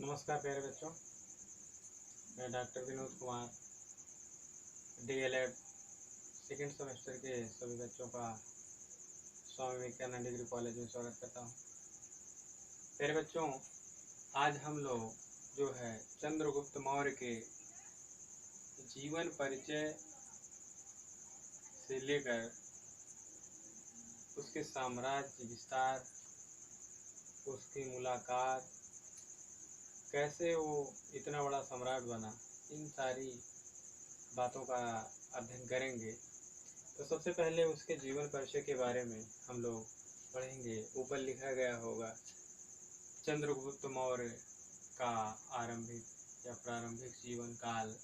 नमस्कार प्यारे बच्चों, मैं doctor Vinod Kumar DElEd second semester के सभी बच्चों का स्वामी विवेकानंद डिग्री कॉलेज में स्वागत करता हूं। प्यारे बच्चों, आज हम लोग जो है चंद्रगुप्त मौर्य के जीवन परिचय से लेकर उसके साम्राज्य विस्तार, उसकी मुलाकात, कैसे वो इतना बड़ा सम्राट बना, इन सारी बातों का अध्ययन करेंगे। तो सबसे पहले उसके जीवन परिचय के बारे में हम लोग पढ़ेंगे। ऊपर लिखा गया होगा चंद्रगुप्त मौर्य का आरंभिक या प्रारंभिक जीवन काल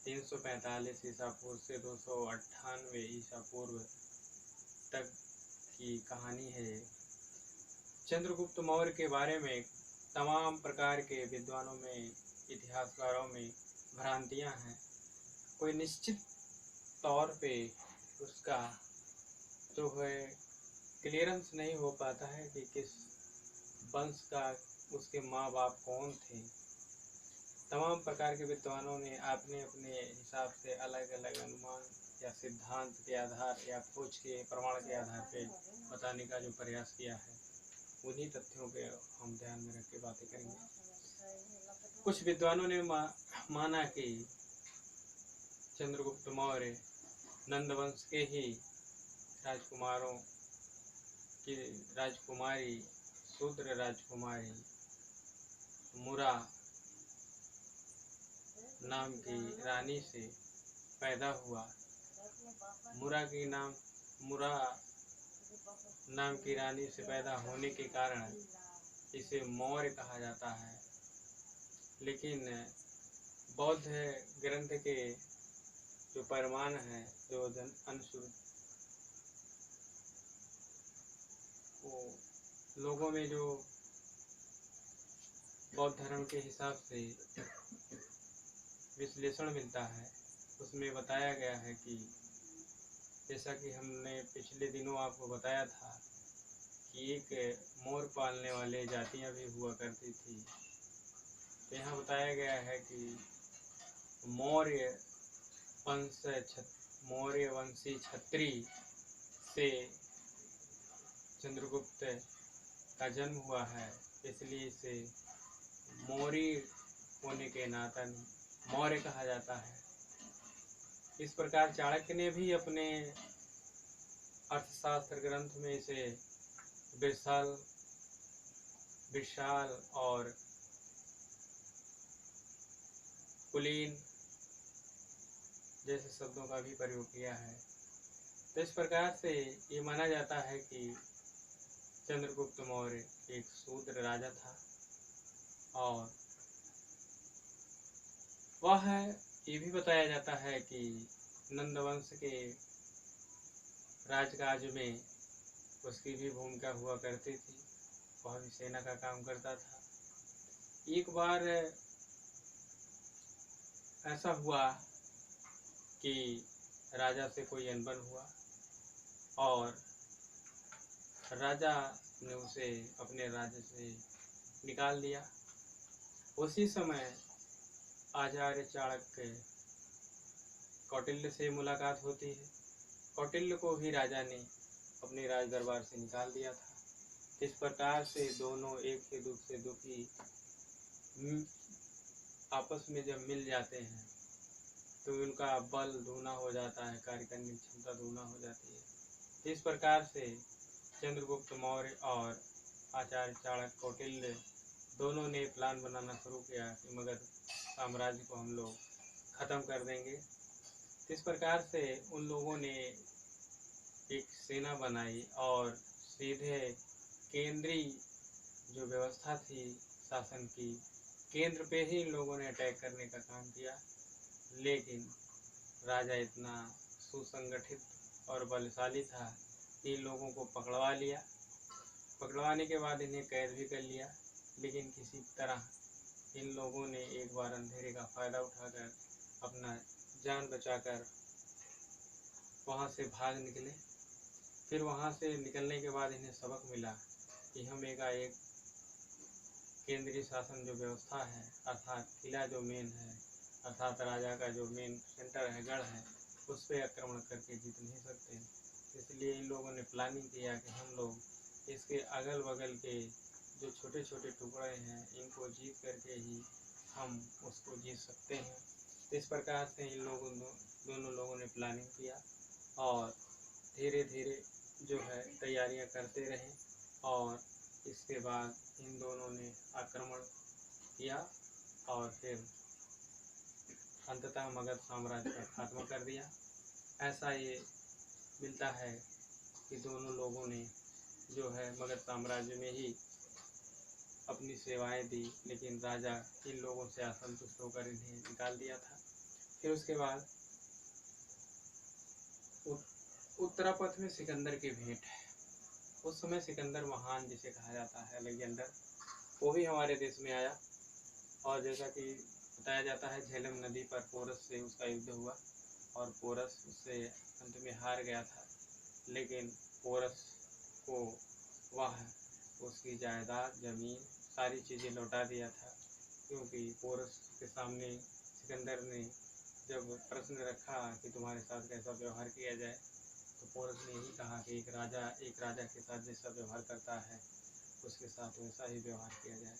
345 ईसा पूर्व से 298 ईसा पूर्व तक की कहानी है। चंद्रगुप्त मौर्य के बारे में तमाम प्रकार के विद्वानों में, इतिहासकारों में भ्रांतियां हैं। कोई निश्चित तौर पे उसका जो है क्लियरेंस नहीं हो पाता है कि किस वंश का उसके माँ बाप कौन थे। तमाम प्रकार के विद्वानों ने अपने अपने हिसाब से अलग अलग अनुमान या सिद्धांत के आधार या खोज के प्रमाण के आधार पे बताने का जो प्रयास किया है, उन्हीं तथ्यों के हम ध्यान में रख के बातें करेंगे। कुछ विद्वानों ने माना कि चंद्रगुप्त मौर्य नंद वंश के ही राजकुमारों की राजकुमारी, शूद्र राजकुमारी मुरा नाम की रानी से पैदा हुआ। मुरा नाम की रानी से पैदा होने के कारण इसे मौर्य कहा जाता है। लेकिन बौद्ध ग्रंथ के जो प्रमाण है, जो लोगों में जो बौद्ध धर्म के हिसाब से विश्लेषण मिलता है, उसमें बताया गया है कि जैसा कि हमने पिछले दिनों आपको बताया था कि एक मोर पालने वाले जातियां भी हुआ करती थी। तो यहाँ बताया गया है कि मौर्य वंशी क्षत्रि से चंद्रगुप्त का जन्म हुआ है, इसलिए इसे मौर्य होने के नाते मौर्य कहा जाता है। इस प्रकार चाणक्य ने भी अपने अर्थशास्त्र ग्रंथ में इसे विशाल और कुलीन जैसे शब्दों का भी प्रयोग किया है। तो इस प्रकार से ये माना जाता है कि चंद्रगुप्त मौर्य एक शूद्र राजा था और वह ये भी बताया जाता है कि नंद वंश के राजकाज में उसकी भी भूमिका हुआ करती थी। वह भी सेना का काम करता था। एक बार ऐसा हुआ कि राजा से कोई अनबन हुआ और राजा ने उसे अपने राज्य से निकाल दिया। उसी समय आचार्य चाणक्य कौटिल्य से मुलाकात होती है। कौटिल्य को भी राजा ने अपने राज दरबार से निकाल दिया था। इस प्रकार से दोनों एक ही दुख से दुखी आपस में जब मिल जाते हैं तो उनका बल दूना हो जाता है, कार्य करने की क्षमता दूना हो जाती है। इस प्रकार से चंद्रगुप्त मौर्य और आचार्य चाणक्य कौटिल्य दोनों ने प्लान बनाना शुरू किया कि मगध साम्राज्य को हम लोग खत्म कर देंगे। इस प्रकार से उन लोगों ने एक सेना बनाई और सीधे केंद्रीय जो व्यवस्था थी शासन की, केंद्र पे ही इन लोगों ने अटैक करने का काम किया। लेकिन राजा इतना सुसंगठित और बलशाली था कि इन लोगों को पकड़वा लिया। पकड़वाने के बाद इन्हें कैद भी कर लिया। लेकिन किसी तरह इन लोगों ने एक बार अंधेरे का फ़ायदा उठाकर अपना जान बचाकर वहाँ से भाग निकले। फिर वहाँ से निकलने के बाद इन्हें सबक मिला कि हम एकाएक केंद्रीय शासन जो व्यवस्था है, अर्थात किला जो मेन है, अर्थात राजा का जो मेन सेंटर है, गढ़ है, उस पर आक्रमण करके जीत नहीं सकते। इसलिए इन लोगों ने प्लानिंग किया कि हम लोग इसके अगल बगल के जो छोटे छोटे टुकड़े हैं, इनको जीत करके ही हम उसको जीत सकते हैं। तो इस प्रकार से इन दोनों लोगों ने प्लानिंग किया और धीरे धीरे जो है तैयारियां करते रहे और इसके बाद इन दोनों ने आक्रमण किया और फिर अंततः मगध साम्राज्य का खात्मा कर दिया। ऐसा ये मिलता है कि दोनों लोगों ने जो है मगध साम्राज्य में ही अपनी सेवाएं दी, लेकिन राजा इन लोगों से असंतुष्ट होकर इन्हें निकाल दिया था। फिर उसके बाद उत्तरापथ में सिकंदर की भेंट है। उस समय सिकंदर महान जिसे कहा जाता है, अलेक्जेंडर, वो भी हमारे देश में आया और जैसा कि बताया जाता है झेलम नदी पर पोरस से उसका युद्ध हुआ और पोरस उससे अंत में हार गया था। लेकिन पोरस को वह उसकी जायदाद, जमीन, सारी चीज़ें लौटा दिया था, क्योंकि पोरस के सामने सिकंदर ने जब प्रश्न रखा कि तुम्हारे साथ कैसा व्यवहार किया जाए, तो पोरस ने यही कहा कि एक राजा के साथ जैसा व्यवहार करता है उसके साथ वैसा ही व्यवहार किया जाए।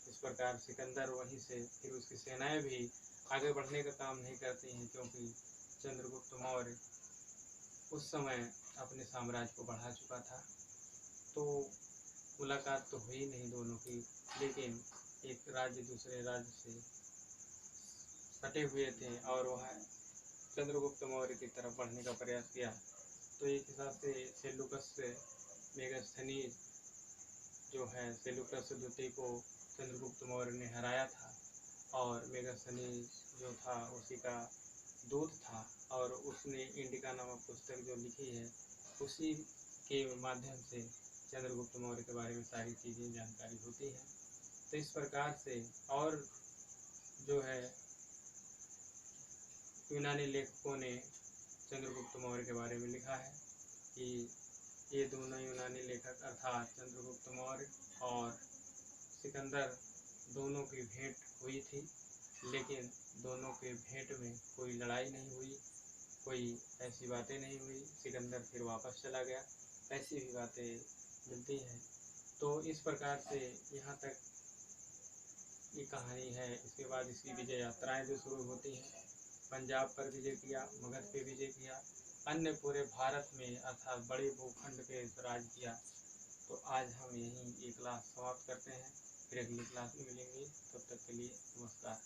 इस प्रकार सिकंदर वहीं से फिर उसकी सेनाएं भी आगे बढ़ने का काम नहीं करती हैं, क्योंकि चंद्रगुप्त मौर्य उस समय अपने साम्राज्य को बढ़ा चुका था। तो मुलाकात तो हुई नहीं दोनों की, लेकिन एक राज्य दूसरे राज्य से सटे हुए थे और वह चंद्रगुप्त मौर्य की तरफ बढ़ने का प्रयास किया। तो एक हिसाब से सेल्यूकस से मेगास्थनीज जो है सेल्यूकस द्वितीय को चंद्रगुप्त मौर्य ने हराया था और मेगास्थनीज जो था उसी का दूत था और उसने इंडिका नामक पुस्तक जो लिखी है उसी के माध्यम से चंद्रगुप्त मौर्य के बारे में सारी चीज़ें जानकारी होती है। तो इस प्रकार से और जो है यूनानी लेखकों ने चंद्रगुप्त मौर्य के बारे में लिखा है कि ये दोनों यूनानी लेखक अर्थात चंद्रगुप्त मौर्य और सिकंदर दोनों की भेंट हुई थी, लेकिन दोनों के भेंट में कोई लड़ाई नहीं हुई, कोई ऐसी बातें नहीं हुई, सिकंदर फिर वापस चला गया, ऐसी भी बातें मिलती हैं। तो इस प्रकार से यहाँ तक ये कहानी है। इसके बाद इसकी विजय यात्राएं जो शुरू होती हैं, पंजाब पर विजय किया, मगध पे विजय किया, अन्य पूरे भारत में अर्थात बड़े भूखंड पे राज किया। तो आज हम यहीं ये क्लास समाप्त करते हैं, फिर अगली क्लास में मिलेंगे। तब तक के लिए नमस्कार।